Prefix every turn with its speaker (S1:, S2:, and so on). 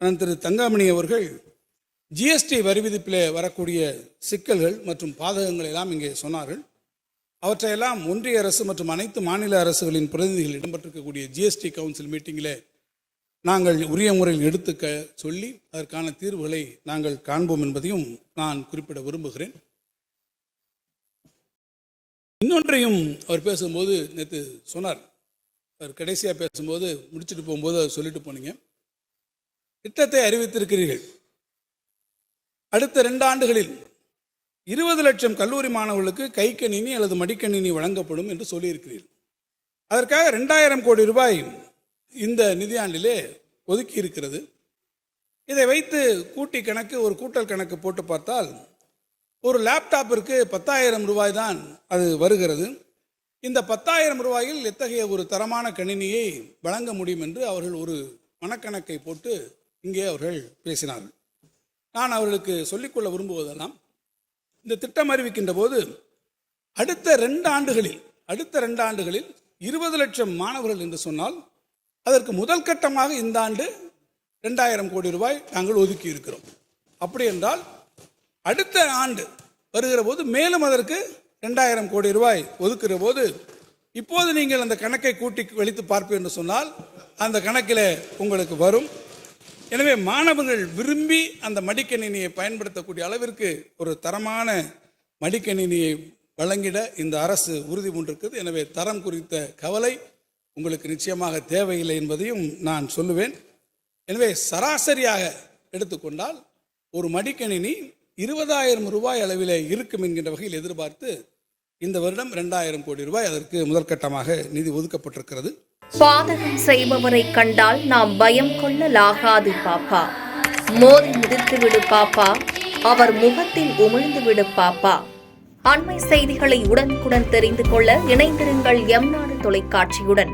S1: திரு தங்கமணி அவர்கள் ஜிஎஸ்டி வரி விதிப்பில் வரக்கூடிய சிக்கல்கள் மற்றும் பாதகங்கள் எல்லாம் இங்கே சொன்னார்கள். அவற்றையெல்லாம் ஒன்றிய அரசு மற்றும் அனைத்து மாநில அரசுகளின் பிரதிநிதிகள் இடம்பெற்றிருக்கக்கூடிய ஜிஎஸ்டி கவுன்சில் மீட்டிங்கில் நாங்கள் உரிய முறையில் எடுத்துக்க சொல்லி அதற்கான தீர்வுகளை நாங்கள் காண்போம் என்பதையும் நான் குறிப்பிட விரும்புகிறேன். இன்னொன்றையும் அவர் பேசும்போது நேற்று சொன்னார். அவர் கடைசியாக பேசும்போது முடிச்சுட்டு போகும்போது அவர் சொல்லிட்டு போனீங்க, திட்டத்தை அறிவித்திருக்கிறீர்கள், அடுத்த 2 ஆண்டுகளில் 20 லட்சம் கல்லூரி மாணவர்களுக்கு கைக்கணினி அல்லது மடிக்கணினி வழங்கப்படும் என்று சொல்லியிருக்கிறீர்கள். அதற்காக 2000 கோடி ரூபாய் இந்த நிதியாண்டிலே ஒதுக்கி இருக்கிறது. இதை வைத்து கூட்டி கணக்கு, ஒரு கூட்டல் கணக்கு போட்டு பார்த்தால் ஒரு லேப்டாப்பிற்கு 10,000 ரூபாய் தான் அது வருகிறது. இந்த 10,000 ரூபாயில் எத்தகைய ஒரு தரமான கணினியை வழங்க முடியும் என்று அவர்கள் ஒரு மனக்கணக்கை போட்டு இங்கே அவர்கள் பேசினார்கள். நான் அவர்களுக்கு சொல்லிக்கொள்ள விரும்புவதெல்லாம், இந்த திட்டம் அறிவிக்கின்ற போது அடுத்த 2 ஆண்டுகளில் 20 லட்சம் மாணவர்கள் என்று சொன்னால் அதற்கு முதல் கட்டமாக இந்த ஆண்டு 2000 கோடி ரூபாய் நாங்கள் ஒதுக்கி இருக்கிறோம். அப்படி என்றால் அடுத்த ஆண்டு வருகிற போது மேலும் அதற்கு 2000 கோடி ரூபாய் ஒதுக்குற போது இப்போது நீங்கள் அந்த கணக்கை கூட்டி வெளித்து பார்ப்பீர்கள் என்று சொன்னால் அந்த கணக்கில் உங்களுக்கு வரும். எனவே மாணவர்கள் விரும்பி அந்த மடிக்கணினியை பயன்படுத்தக்கூடிய அளவிற்கு ஒரு தரமான மடிக்கணினியை வழங்கிட இந்த அரசு உறுதி பூண்டிருக்கிறது. எனவே தரம் குறித்த கவலை உங்களுக்கு நிச்சயமாக தேவையில்லை என்பதையும் நான் சொல்லுவேன். எனவே சராசரியாக எடுத்துக்கொண்டால் ஒரு மடிக்கணினி 20,000 ரூபாய் அளவில் இருக்கும் என்கின்ற வகையில் எதிர்பார்த்து இந்த வருடம் 2000 கோடி ரூபாய் அதற்கு முதற்கட்டமாக நிதி ஒதுக்கப்பட்டிருக்கிறது.
S2: பாதகம் செய்பவரை கண்டால் நாம் பயம் கொள்ளலாகாது பாப்பா, மோதி மிதித்து விடு பாப்பா, அவர் முகத்தில் உமிழ்ந்து விடு பாப்பா. அண்மை செய்திகளை உடனுக்குடன் தெரிந்து கொள்ள இணைந்திருங்கள் எம் நாடு தொலைக்காட்சியுடன்.